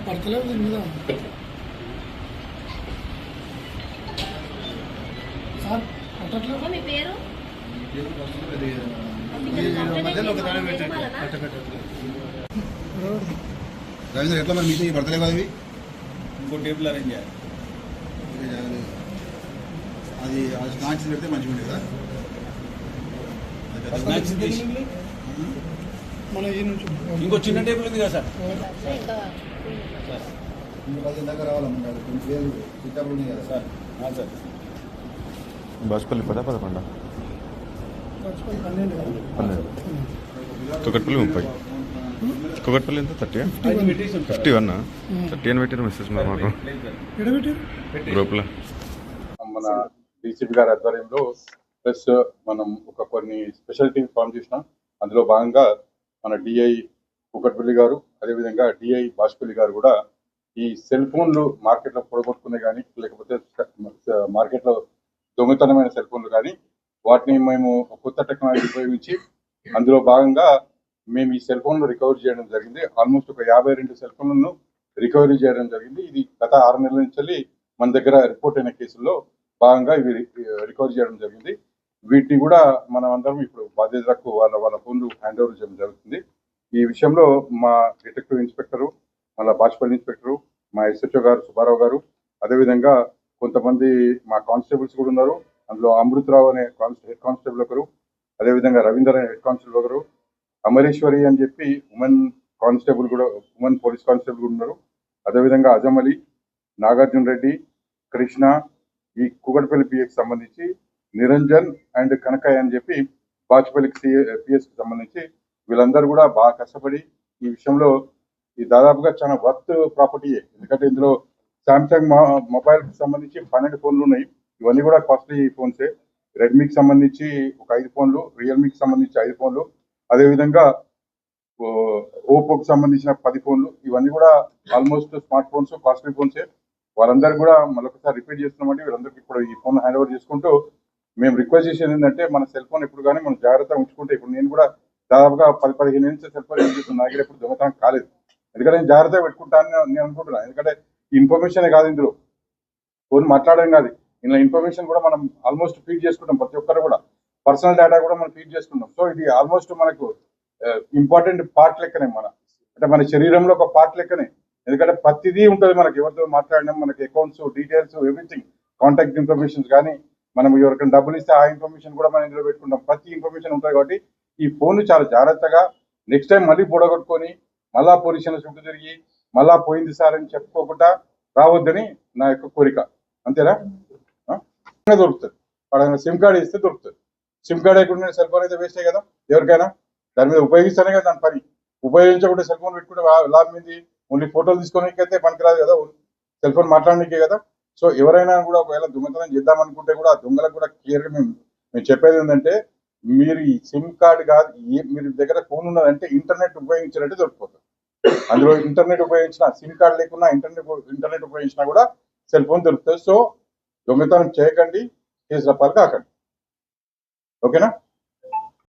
పడతలేదు దీని మీద సార్ పట్టట్లేదు. మీ పేరు రవీంద్ర ఎట్లా మరి మీటింగ్ పడతలే కదా ఇవి ఇంకో టేబుల్ అరేంజ్ చేయాలి. అది స్నాక్స్ పెడితే మంచిగా ఉండేది కదా. మన ఈ నుంచి ఇంకో చిన్న టేబుల్ ఉంది కదా సార్. ఇంకా 10 దాకా రావాలమ్మా. కొన్ని పేరు చిట్టప్పుడు ఉన్నాయి కదా సార్. సార్ బాచుపల్లి 10 11 12 కుకట్పల్లి 30 కుకట్పల్లి ఎంత 30 51 30 అని పెట్టిన మెసేజ్ మరి మాకు గ్రూప్లో మన డీసీపీ గారి ఆధ్వర్యంలో ప్లస్ మనం కొన్ని స్పెషల్ టీమ్ ఫామ్ చేసినాం. అందులో భాగంగా మన డిఐ కుకట్పల్లి గారు, అదేవిధంగా డిఐ బాచుపల్లి గారు కూడా ఈ సెల్ ఫోన్లు మార్కెట్లో పొడగొట్టుకునే కానీ, లేకపోతే మార్కెట్లో దొంగతనమైన సెల్ ఫోన్లు కానీ, వాటిని మేము కొత్త టెక్నాలజీ ఉపయోగించి అందులో భాగంగా మేము ఈ సెల్ ఫోన్లు రికవరీ చేయడం జరిగింది. ఆల్మోస్ట్ ఒక 52 సెల్ ఫోన్లను రికవరీ చేయడం జరిగింది. ఇది గత 6 నెలల నుంచి మన దగ్గర రిపోర్ట్ అయిన కేసుల్లో భాగంగా ఇవి రికవరీ చేయడం జరిగింది. వీటిని కూడా మనం అందరం ఇప్పుడు బాధ్యతలకు వాళ్ళ ఫోన్లు హ్యాండ్ ఓవర్ చేయడం జరుగుతుంది. ఈ విషయంలో మా డిటెక్టివ్ ఇన్స్పెక్టరు, మళ్ళీ బాచుపల్లి ఇన్స్పెక్టరు, మా ఎస్హెచ్ఓ గారు సుబ్బారావు గారు, అదేవిధంగా కొంతమంది మా కానిస్టేబుల్స్ కూడా ఉన్నారు. అందులో అమృతరావు అనే హెడ్ కానిస్టేబుల్ ఒకరు, అదేవిధంగా రవీందర్ అనే హెడ్ కానిస్టేబుల్ ఒకరు, అమరేశ్వరి అని చెప్పి ఉమెన్ కానిస్టేబుల్ కూడా, ఉమెన్ పోలీస్ కానిస్టేబుల్ కూడా ఉన్నారు. అదేవిధంగా అజమ్ అలీ, నాగార్జున రెడ్డి, కృష్ణ, ఈ కుకట్పల్లి పిఎస్కి సంబంధించి నిరంజన్ అండ్ కనకయ్య అని చెప్పి బాచుపల్లికి పిఎస్కి సంబంధించి వీళ్ళందరూ కూడా బాగా కష్టపడి ఈ విషయంలో ఈ దాదాపుగా చాలా వర్త్ ప్రాపర్టీయే. ఎందుకంటే ఇందులో శాంసంగ్ మొబైల్కి సంబంధించి 12 ఫోన్లు ఉన్నాయి. ఇవన్నీ కూడా కాస్ట్లీ ఫోన్సే. రెడ్మీకి సంబంధించి ఒక 5 ఫోన్లు, రియల్మీకి సంబంధించి 5 ఫోన్లు, అదేవిధంగా ఓపోకి సంబంధించిన 10 ఫోన్లు. ఇవన్నీ కూడా ఆల్మోస్ట్ స్మార్ట్ ఫోన్స్, కాస్ట్లీ ఫోన్సే. వాళ్ళందరూ కూడా మరొకసారి రిపీట్ చేస్తున్నామంటే వీళ్ళందరికీ ఇప్పుడు ఈ ఫోన్ హ్యాండ్ ఓవర్ చేసుకుంటూ మేము రిక్వెస్ట్ చేసేది ఏంటంటే, మన సెల్ ఫోన్ ఎప్పుడు కానీ మనం జాగ్రత్తగా ఉంచుకుంటే, ఇప్పుడు నేను కూడా దాదాపుగా 10-15 నుంచి సెల్ ఫోన్ యూజ్ చేస్తున్నాను. నా దగ్గర ఎప్పుడు దొంగతనం కాలేదు. ఎందుకంటే నేను జాగ్రత్తగా పెట్టుకుంటానని నేను అనుకుంటున్నాను. ఎందుకంటే ఇన్ఫర్మేషన్ కాదు, ఇందులో ఫోన్ మాట్లాడడం కాదు, ఇందులో ఇన్ఫర్మేషన్ కూడా మనం ఆల్మోస్ట్ ఫీడ్ చేసుకుంటాం. ప్రతి ఒక్కరు కూడా పర్సనల్ డేటా కూడా మనం ఫీడ్ చేసుకుంటాం. సో ఇది ఆల్మోస్ట్ మనకు ఇంపార్టెంట్ పార్ట్ లెక్కనే, అంటే మన శరీరంలో ఒక పార్ట్ లెక్కనే. ఎందుకంటే ప్రతిదీ ఉంటుంది మనకి, ఎవరితో మాట్లాడినాం, మనకి accounts details, everything, contact informations కానీ, మనం ఎవరికైనా డబ్బులు ఇస్తే ఆ ఇన్ఫర్మేషన్ కూడా మనం ఇందులో పెట్టుకుంటాం. ప్రతి ఇన్ఫర్మేషన్ ఉంటుంది. కాబట్టి ఈ ఫోన్ చాలా జాగ్రత్తగా నెక్స్ట్ టైం మళ్ళీ పొడగొట్టుకొని మళ్ళా పోలీసుల చుట్టూ తిరిగి మళ్ళా పోయింది సార్ అని చెప్పుకోకుండా రావద్దని నా యొక్క కోరిక. అంతేనా? దొరుకుతుంది. వాడు సిమ్ కార్డ్ ఇస్తే దొరుకుతుంది. సిమ్ కార్డ్ లేకుండా సెల్ ఫోన్ అయితే వేస్టే కదా ఎవరికైనా. దాని మీద ఉపయోగిస్తానే కదా దాని పని. ఉపయోగించకుండా సెల్ ఫోన్ పెట్టుకుంటే లాభం ఏంది? ఓన్లీ ఫోటోలు తీసుకోనికైతే పనికిరాదు కదా, సెల్ ఫోన్ మాట్లాడడానికే కదా. సో ఎవరైనా కూడా ఒకవేళ దొంగతనం చేద్దామనుకుంటే కూడా ఆ దొంగలకు కూడా క్లియర్గా మేము చెప్పేది ఏంటంటే, మీరు ఈ సిమ్ కార్డు కాదు, మీరు దగ్గర ఫోన్ ఉన్నదంటే ఇంటర్నెట్ ఉపయోగించినట్టు దొరికిపోతుంది. అందులో ఇంటర్నెట్ ఉపయోగించిన, సిమ్ కార్డు లేకున్నా ఇంటర్నెట్ ఉపయోగించినా కూడా సెల్ ఫోన్ దొరుకుతుంది. సో దొంగతనం చేయకండి, కేసుల పాలు కాకండి. ఓకేనా?